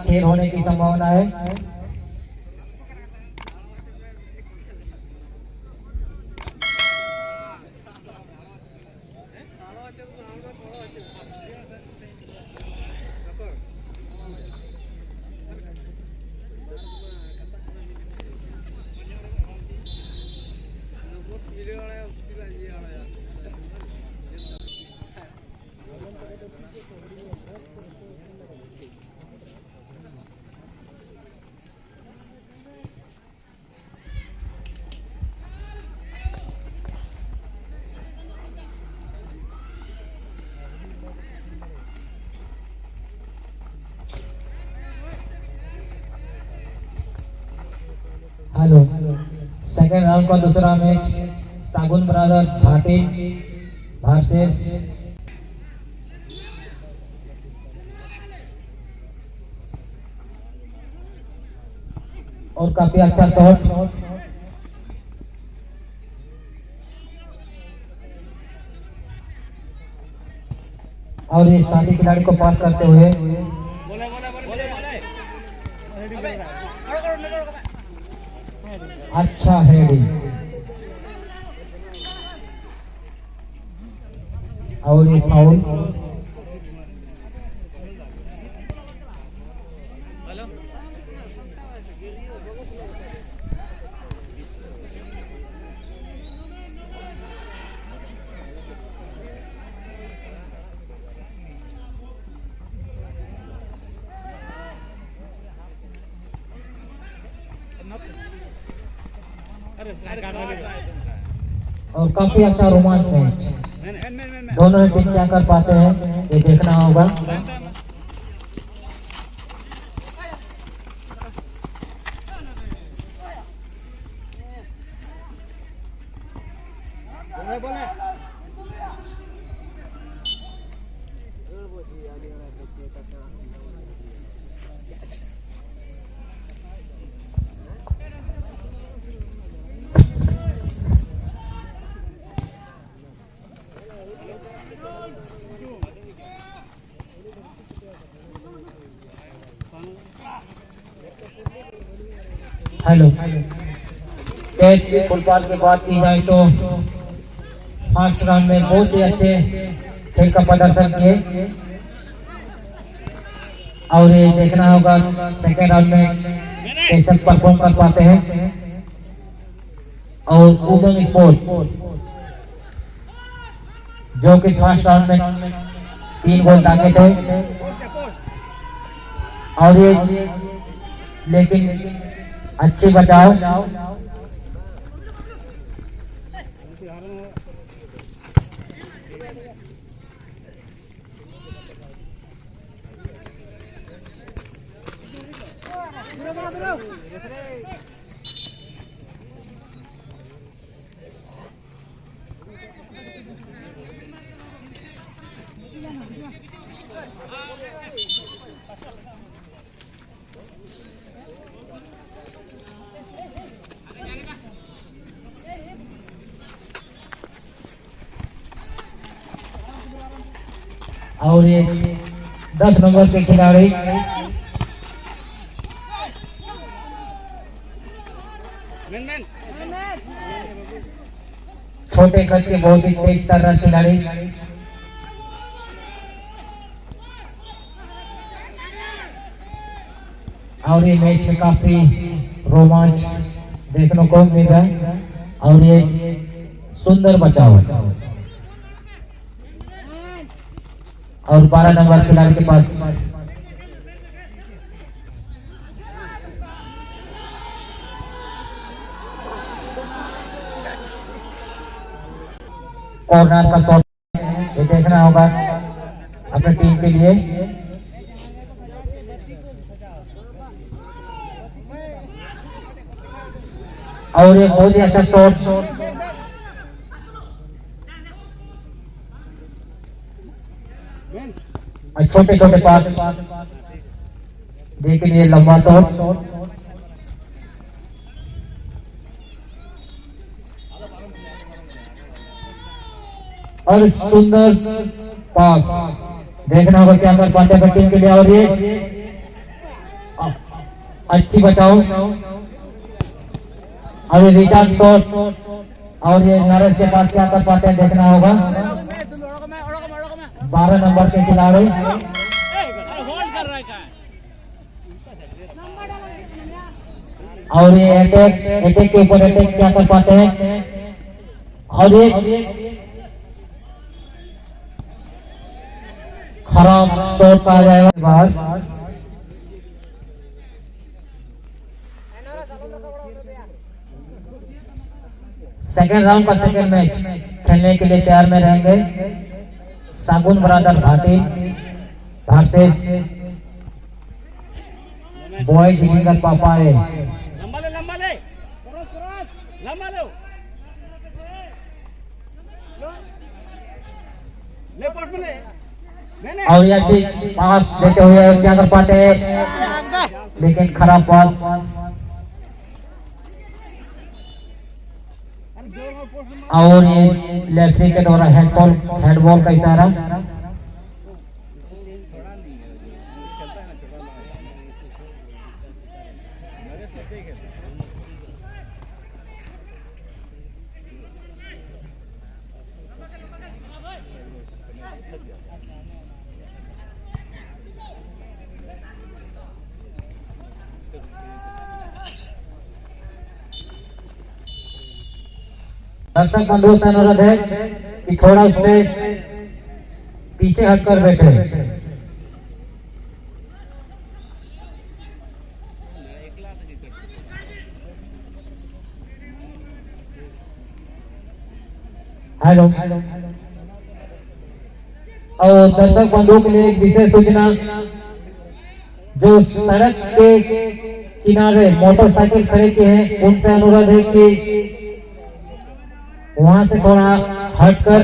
खेल होने की संभावना है। हेलो, सेकंड राउंड का दूसरा मैच सागुन ब्रदर भाटी वर्सेस और काफी अच्छा शॉट और ये साथी खिलाड़ी को पास करते हुए अच्छा हेडिंग और ये फाउल। और काफी अच्छा रोमांच मैच, दोनों टीम क्या कर पाते हैं ये देखना होगा। हेलो, कैच फुटबॉल की बात की जाए तो फर्स्ट राउंड में बहुत ही अच्छे खेल का प्रदर्शन किए और ये देखना होगा सेकेंड राउंड में कैसे परफॉर्म कर पाते हैं। और उमंग स्पोर्ट जो कि फर्स्ट राउंड में 3 गोल दागे थे और ये लेकिन अच्छी बचाओ और ये 10 नंबर के खिलाड़ी छोटे कद के बहुत ही तेज कर रहे खिलाड़ी और ये मैच में काफी रोमांच देखने को मिल रहा है और ये सुंदर बचाव और 12 नंबर खिलाड़ी के पास कॉर्नर का शॉट ये देखना होगा अपनी टीम के लिए। और ये बहुत ही अच्छा शॉट और छोटे छोटे पास लेकिन ये लंबा शॉट और सुंदर पास देखना होगा क्या कर पाते हैं टीम के लिए। और ये अच्छी बचाओ। अब ये रिटर्न शॉट और ये नरेश के पास क्या कर पाते हैं देखना होगा। 12 नंबर के खिलाड़ी और ये अटैक के ऊपर अटैक क्या कर पाते हैं। और ये खराब शॉट आ जाएगा बाहर। सेकेंड राउंड का सेकेंड मैच खेलने के लिए तैयार में रहेंगे Sagun brother Bhati versus boys winger पापाए। और यह चीज पास देते हुए क्या कर पाते हैं लेकिन खराब पास। और ये लेफ्टी के द्वारा हेडबॉल का इशारा। दर्शक बंधुओं से अनुरोध है कि थोड़ा उससे पीछे हटकर बैठे। हेलो। और दर्शक बंधुओं के लिए एक विशेष सूचना, जो सड़क के किनारे मोटरसाइकिल खड़े किए हैं उनसे अनुरोध है कि वहां से थोड़ा हटकर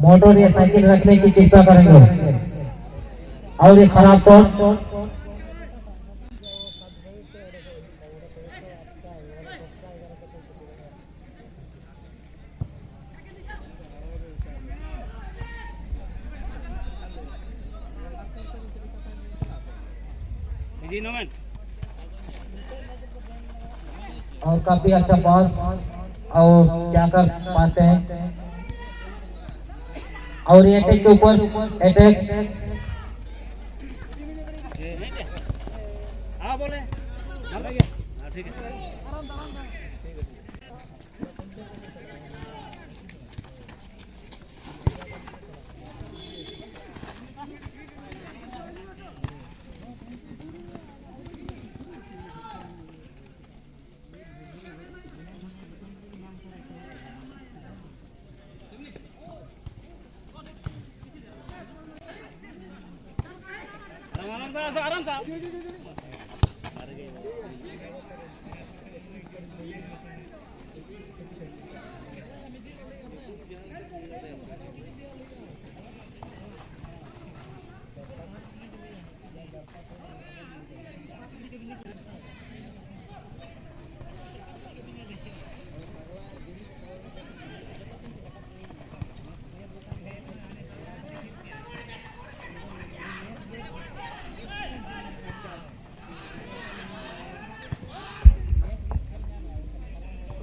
मोटर या साइकिल रखने की कृपा करेंगे। और ये खराब शॉट और काफी अच्छा पास और क्या कर पाते हैं। और ये अटैक के ऊपर अटैक। बोले ठीक है। आराम से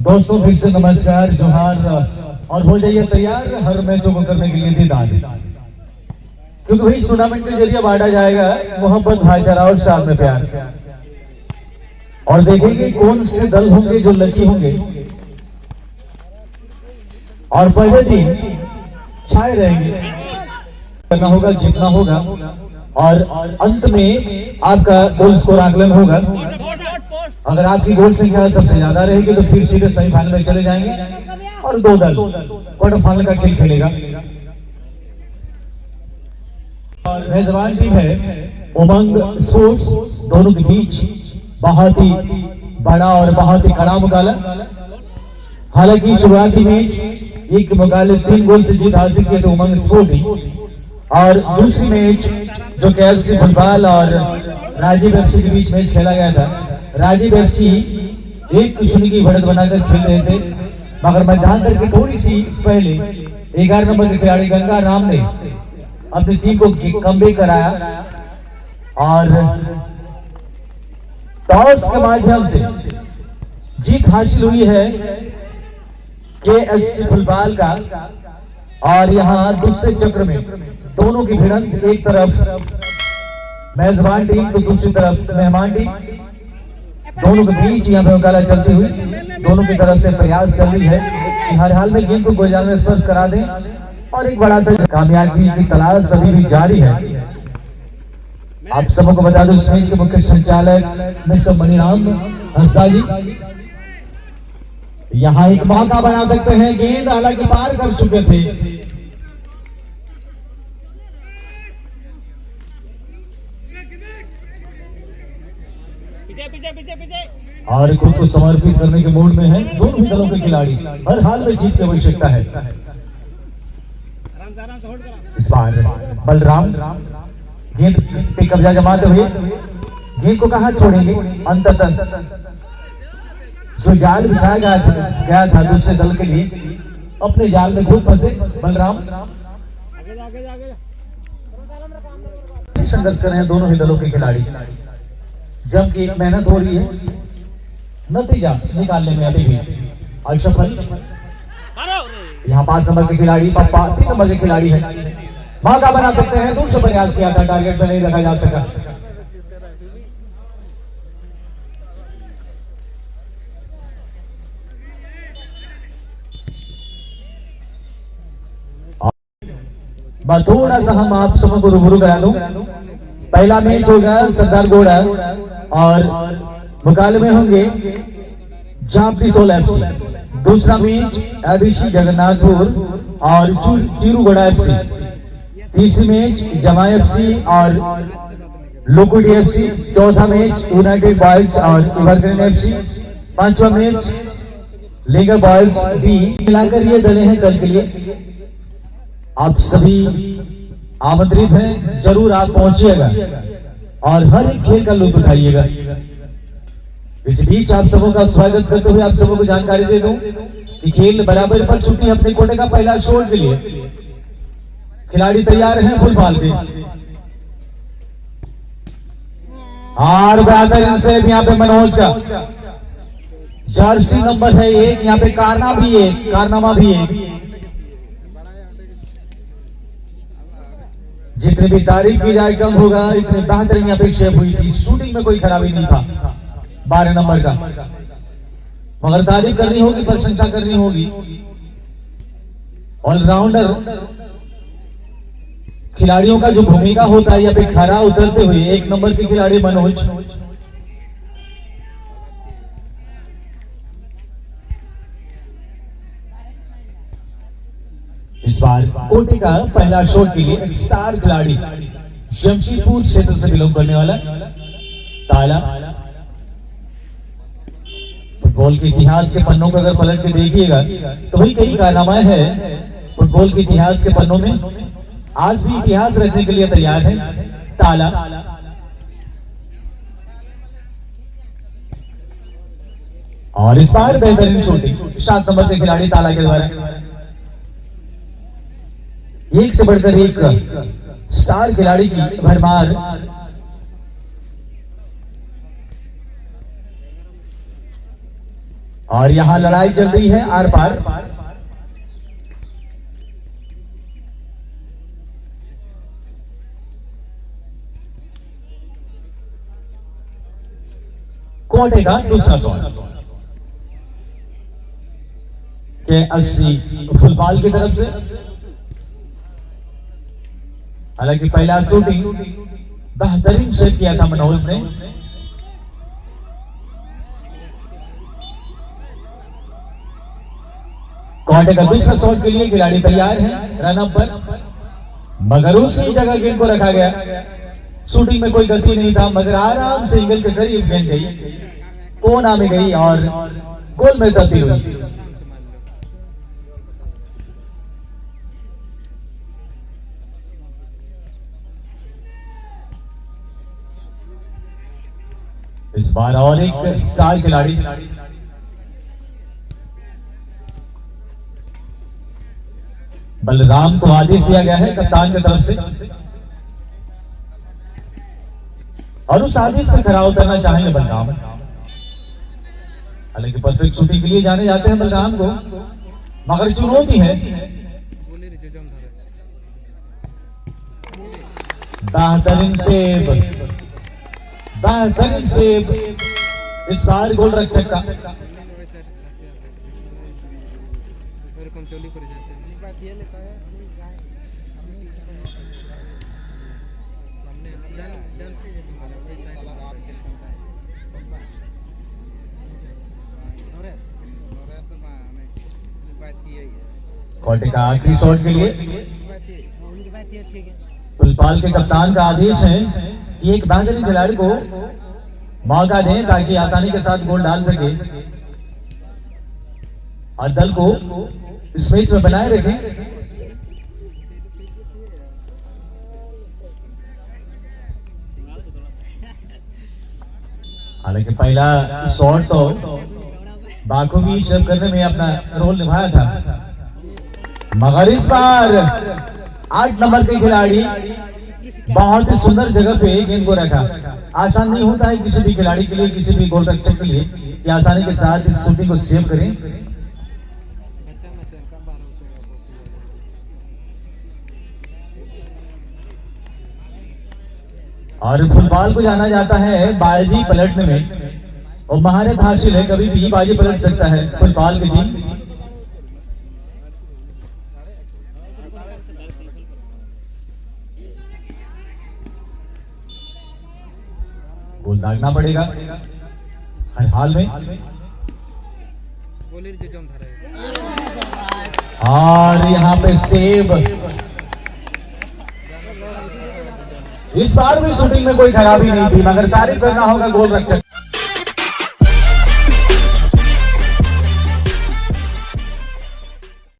दोस्तों फिर से नमस्कार, जोहार और हो जाइए तैयार हर मैचों को करने के लिए दीदार, क्योंकि वही टूर्नामेंट के जरिए बांटा जाएगा मोहब्बत, भाईचारा और साथ में प्यार। और देखेंगे कौन से दल होंगे जो लकी होंगे और पहले दिन छाए रहेंगे। करना होगा, जीतना होगा और अंत में आपका गोल स्कोर आकलन होगा। अगर आपकी गोल संख्या सबसे ज्यादा रहेगी तो फिर सीधे सेमीफाइनल में चले जाएंगे और 2 दल क्वार्टर फाइनल का खेल खेलेगा। मेजबान टीम है उमंग स्पोर्ट्स, दोनों के बीच बहुत ही बड़ा और बहुत ही कड़ा मुकाबला। हालांकि शुरुआती मैच एक मुकाबले 3 गोल से जीत हासिल किए थे उमंग स्पोर्ट ही, और दूसरी मैच जो KLC फुटबॉल और राजीव FC के बीच मैच खेला गया था, राजीव FC 1-0 की बढ़त बनाकर खेल रहे थे, मगर मध्यांतर की थोड़ी सी पहले 11 नंबर के खिलाड़ी गंगा राम ने अपनी टीम को कमबैक कराया और टॉस के माध्यम से जीत हासिल हुई है KSC फुलबाल का। और यहां दूसरे चक्र में दोनों की भिड़ंत, एक तरफ मेजबान टीम तो दूसरी तरफ मेहमान टीम, दोनों के बीच यहाँ पे मुकाबला चलती हुई दोनों की तरफ से प्रयास चल रही है कि हर हाल में गेंद को गोलजाल में स्पर्श करा दें और एक बड़ा सा कामयाबी की तलाश अभी भी जारी है। आप सबको बता दूं, इस मैच के मुख्य संचालक मिस्टर मणिराम हंसदा जी यहाँ एक मौका बना सकते हैं। गेंद हालांकि पार कर चुके थे, और खुद को समर्पित करने के मूड में है दोनों ही दलों के खिलाड़ी। हर हाल में जीत की आवश्यकता है। इस बार बलराम गेंद पे कब्जा जमाते हुए गेंद को कहां छोड़ेंगे। अंततः जो जाल बिछाया गया था दूसरे दल के लिए, अपने जाल में खुद फंसे बलराम। संघर्ष कर रहे हैं दोनों ही दलों के खिलाड़ी, जम की मेहनत हो रही है, नतीजा निकालने में अभी भी असफल। यहाँ 5 नंबर के खिलाड़ी पप्पा 3 नंबर के खिलाड़ी है, मौका बना सकते हैं। दूर से प्रयास किया था, टारगेट पे नहीं रखा जा सका। थोड़ा सा हम आप सबको रूबरू करा दूं। पहला मैच होगा सरदार गोड़ा और मुकाबले में होंगे जापी सोल FC। दूसरा मैच ABC जगन्नाथपुर और चिरूगढ़ा FC। तीसरी मैच जमा FC और लोकुटी FC। चौथा मैच यूनाइटेड बॉयज और एवरग्रीन FC। पांचवा मैच लीगर बॉयज B। मिलाकर ये दलें हैं कल के लिए। आप सभी आमंत्रित हैं, जरूर आप पहुंचिएगा और हर एक खेल का लुत्फ उठाइएगा। इस बीच आप सबों का स्वागत करते हुए आप सबों को जानकारी दे दूं कि खेल बराबर पर छुट्टी अपने कोटे का पहला शॉट के लिए खिलाड़ी तैयार हैं फुलबाल के। और बेहतरीन से यहाँ पे मनोज का जर्सी नंबर है 1, यहाँ पे कारनामा भी एक। जितनी भी तारीफ की जाए कम होगा, इतनी बेहतरीन यहाँ पे शेप हुई थी। शूटिंग में कोई खराबी नहीं था 12 नंबर का, मगर तारीफ करनी होगी, प्रशंसा करनी होगी। ऑलराउंडर खिलाड़ियों का जो भूमिका होता है यहाँ पे खरा उतरते हुए 1 नंबर के खिलाड़ी मनोज। इस बार कोटे का पहला शॉट के लिए एक स्टार खिलाड़ी जमशेदपुर क्षेत्र से बिलोंग करने वाला ताला। फुटबॉल के इतिहास के पन्नों को अगर पलट के देखिएगा तो वही कई कारनामे हैं फुटबॉल के इतिहास के पन्नों में। आज भी इतिहास रचने के लिए तैयार है ताला। और इस बार बेहतरीन शूटिंग 7 नंबर के खिलाड़ी ताला के द्वारा। एक से बढ़कर एक स्टार खिलाड़ी की भरमार। और यहां लड़ाई चल रही है आर पार। कोटे का दूसरा शॉट KSC फुलबाल की तरफ से। हालांकि पहला शूटिंग बेहतरीन सेट किया था मनोज ने। कोटे का दूसरा शॉट के लिए खिलाड़ी तैयार है रन अप पर, मगर उसी जगह गेंद को रखा गया। शूटिंग में कोई गलती नहीं था, मगर आराम से ईगल के करीब गेंद गई, कोना में गई और गोल में तब्दील हुई। इस बार और एक स्टार खिलाड़ी बलराम को आदेश दिया गया है कप्तान की तरफ से और उस आदेश पे खरा उतरना चाहेंगे बलराम। हालांकि परफेक्ट शूटिंग के लिए जाने जाते हैं बलराम को, मगर चुनौती है। बेहतरीन सेव, बेहतरीन सेव इस बार गोल रक्षक का। कोटे का आखिरी शॉट के लिए फुलपाल के कप्तान का आदेश है कि एक बेहतरीन खिलाड़ी को मौका दें ताकि आसानी के साथ गोल डाल सके और दल को इस मैच में बनाए रखें। हालांकि पहला शॉट तो बाखूबी सर्व करने में अपना रोल निभाया था, मगर इस बार 8 नंबर के खिलाड़ी बहुत ही सुंदर जगह पे गेंद को रखा। आसान नहीं होता है किसी भी खिलाड़ी के लिए, किसी भी गोल रक्षक के लिए कि आसानी के साथ इस शूटिंग को सेव करें। और फुटबॉल को जाना जाता है बाजी पलटने में, और महारत हासिल है, कभी भी बाजी पलट सकता है फुटबॉल की टीम। गोल दागना पड़ेगा हर हाल में। और यहाँ पे सेव, इस बार भी शूटिंग में कोई खराबी नहीं थी, मगर तारीफ करना होगा गोल रक्षक।